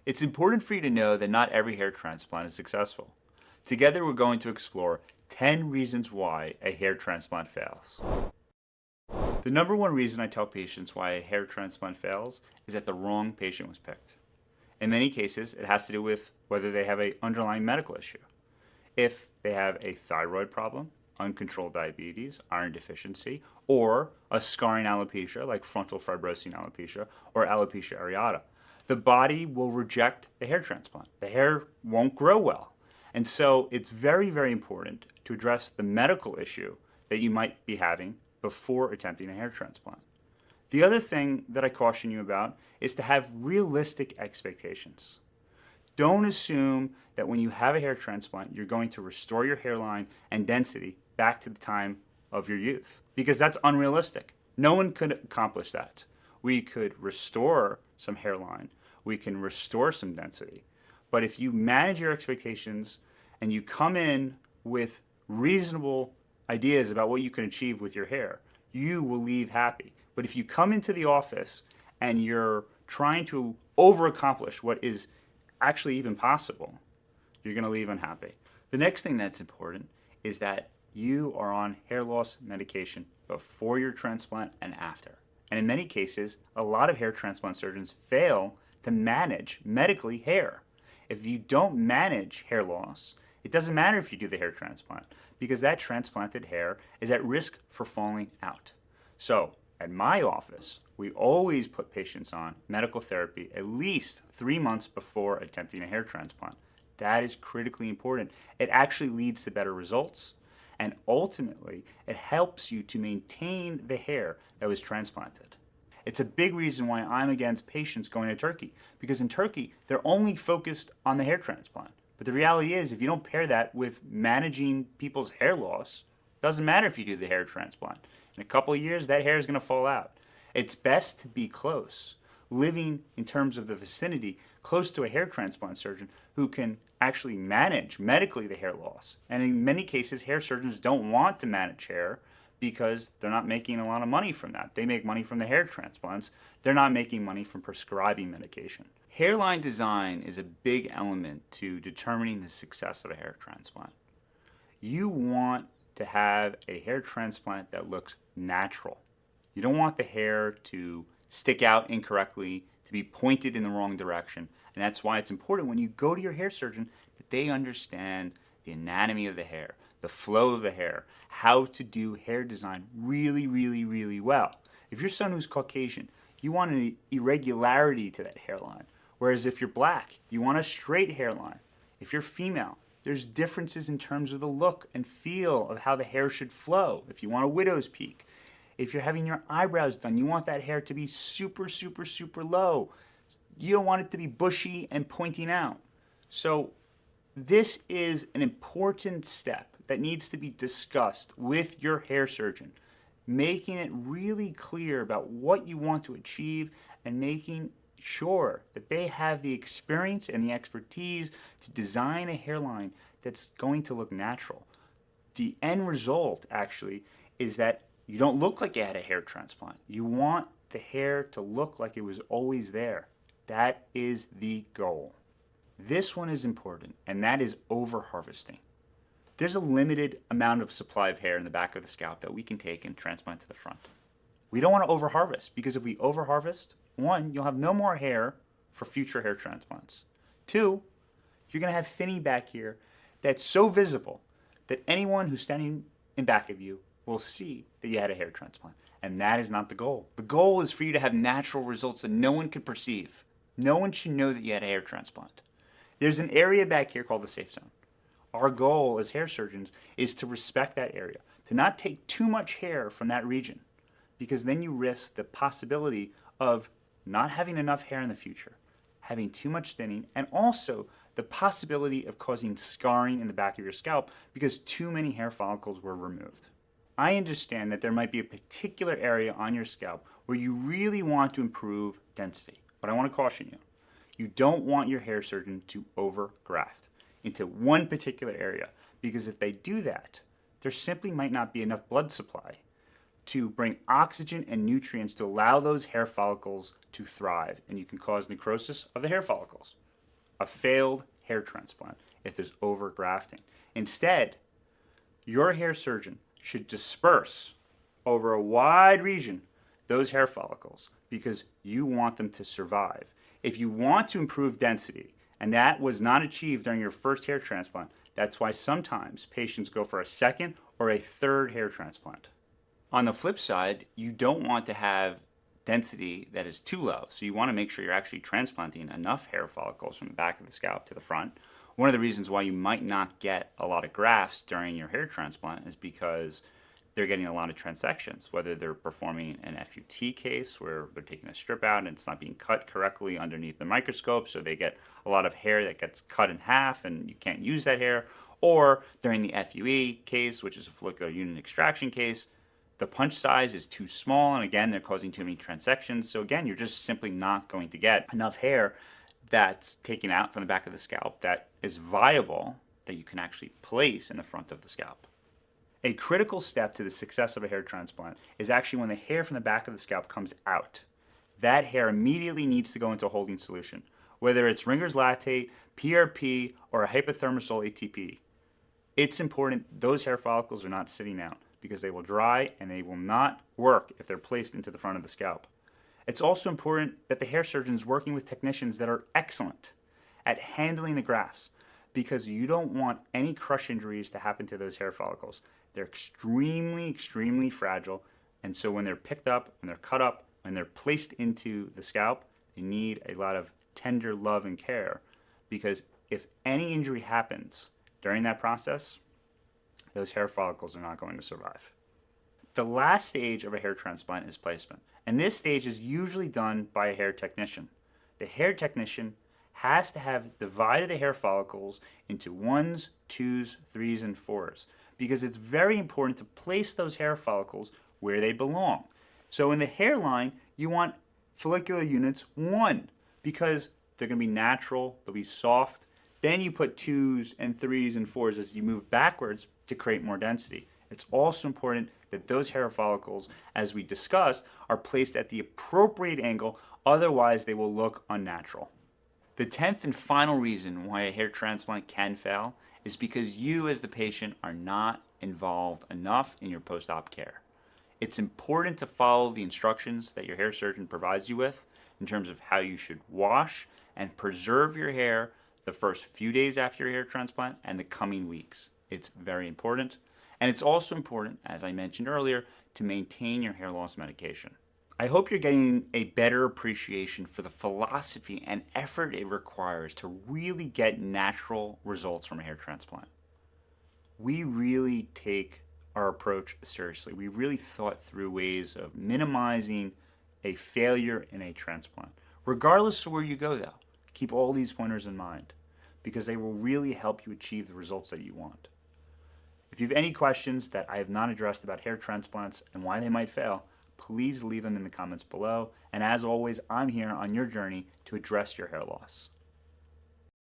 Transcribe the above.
It's important for you to know that not every hair transplant is successful. Together, we're going to explore 10 reasons why a hair transplant fails. The number one reason I tell patients why a hair transplant fails is that the wrong patient was picked. In many cases, it has to do with whether they have an underlying medical issue. If they have a thyroid problem, uncontrolled diabetes, iron deficiency, or a scarring alopecia like frontal fibrosing alopecia or alopecia areata, the body will reject the hair transplant. The hair won't grow well. And so it's very, very important to address the medical issue that you might be having before attempting a hair transplant. The other thing that I caution you about is to have realistic expectations. Don't assume that when you have a hair transplant, you're going to restore your hairline and density back to the time of your youth, because that's unrealistic. No one could accomplish that. We could restore some hairline, we can restore some density, but if you manage your expectations and you come in with reasonable ideas about what you can achieve with your hair, you will leave happy. But if you come into the office and you're trying to over-accomplish what is actually even possible, you're going to leave unhappy. The next thing that's important is that you are on hair loss medication before your transplant and after. And in many cases, a lot of hair transplant surgeons fail to manage medically hair. If you don't manage hair loss, it doesn't matter if you do the hair transplant, because that transplanted hair is at risk for falling out. So at my office, we always put patients on medical therapy at least 3 months before attempting a hair transplant. That is critically important. It actually leads to better results, and ultimately, it helps you to maintain the hair that was transplanted. It's a big reason why I'm against patients going to Turkey, because in Turkey, they're only focused on the hair transplant. But the reality is, if you don't pair that with managing people's hair loss, it doesn't matter if you do the hair transplant. In a couple of years, that hair is going to fall out. It's best to be close, living in terms of the vicinity, close to a hair transplant surgeon who can actually manage medically the hair loss. And in many cases, hair surgeons don't want to manage hair because they're not making a lot of money from that. They make money from the hair transplants. They're not making money from prescribing medication. Hairline design is a big element to determining the success of a hair transplant. You want to have a hair transplant that looks natural. You don't want the hair to stick out incorrectly, to be pointed in the wrong direction. And that's why it's important when you go to your hair surgeon that they understand the anatomy of the hair, the flow of the hair, how to do hair design really, really, really well. If you're someone who's Caucasian, you want an irregularity to that hairline. Whereas if you're black, you want a straight hairline. If you're female, there's differences in terms of the look and feel of how the hair should flow. If you want a widow's peak. If you're having your eyebrows done, you want that hair to be super, super, super low. You don't want it to be bushy and pointing out. So this is an important step that needs to be discussed with your hair surgeon, making it really clear about what you want to achieve and making sure that they have the experience and the expertise to design a hairline that's going to look natural. The end result, actually, is that you don't look like you had a hair transplant. You want the hair to look like it was always there. That is the goal. This one is important, and that is over-harvesting. There's a limited amount of supply of hair in the back of the scalp that we can take and transplant to the front. We don't want to over-harvest, because if we over-harvest, one, you'll have no more hair for future hair transplants. Two, you're going to have thinning back here that's so visible that anyone who's standing in back of you will see that you had a hair transplant. And that is not the goal. The goal is for you to have natural results that no one could perceive. No one should know that you had a hair transplant. There's an area back here called the safe zone. Our goal as hair surgeons is to respect that area, to not take too much hair from that region, because then you risk the possibility of not having enough hair in the future, having too much thinning, and also the possibility of causing scarring in the back of your scalp because too many hair follicles were removed. I understand that there might be a particular area on your scalp where you really want to improve density, but I want to caution you. You don't want your hair surgeon to over-graft into one particular area, because if they do that, there simply might not be enough blood supply to bring oxygen and nutrients to allow those hair follicles to thrive, and you can cause necrosis of the hair follicles. a failed hair transplant if there's overgrafting. Instead, your hair surgeon should disperse over a wide region those hair follicles because you want them to survive. If you want to improve density, and that was not achieved during your first hair transplant, that's why sometimes patients go for a second or a third hair transplant. On the flip side, you don't want to have density that is too low. So you want to make sure you're actually transplanting enough hair follicles from the back of the scalp to the front. One of the reasons why you might not get a lot of grafts during your hair transplant is because they're getting a lot of transections, whether they're performing an FUT case where they're taking a strip out and it's not being cut correctly underneath the microscope, so they get a lot of hair that gets cut in half and you can't use that hair, or during the FUE case, which is a follicular unit extraction case, the punch size is too small, and again, they're causing too many transections. So again, you're just simply not going to get enough hair that's taken out from the back of the scalp that is viable, that you can actually place in the front of the scalp. A critical step to the success of a hair transplant is actually when the hair from the back of the scalp comes out. That hair immediately needs to go into a holding solution, whether it's Ringer's lactate, PRP, or a hypothermosol ATP. It's important those hair follicles are not sitting out because they will dry and they will not work if they're placed into the front of the scalp. It's also important that the hair surgeon is working with technicians that are excellent at handling the grafts because you don't want any crush injuries to happen to those hair follicles. They're extremely, extremely fragile, and so when they're picked up, when they're cut up, when they're placed into the scalp, they need a lot of tender love and care because if any injury happens during that process, those hair follicles are not going to survive. The last stage of a hair transplant is placement, and this stage is usually done by a hair technician. The hair technician has to have divided the hair follicles into 1s, 2s, 3s, and 4s because it's very important to place those hair follicles where they belong. So in the hairline, you want follicular units 1 because they're going to be natural, they'll be soft. Then you put 2s and 3s and 4s as you move backwards to create more density. It's also important that those hair follicles, as we discussed, are placed at the appropriate angle, otherwise they will look unnatural. The 10th and final reason why a hair transplant can fail is because you as the patient are not involved enough in your post-op care. It's important to follow the instructions that your hair surgeon provides you with in terms of how you should wash and preserve your hair the first few days after your hair transplant and the coming weeks. It's very important. And it's also important, as I mentioned earlier, to maintain your hair loss medication. I hope you're getting a better appreciation for the philosophy and effort it requires to really get natural results from a hair transplant. We really take our approach seriously. We really thought through ways of minimizing a failure in a transplant. Regardless of where you go, though, keep all these pointers in mind because they will really help you achieve the results that you want. If you have any questions that I have not addressed about hair transplants and why they might fail, please leave them in the comments below. And as always, I'm here on your journey to address your hair loss.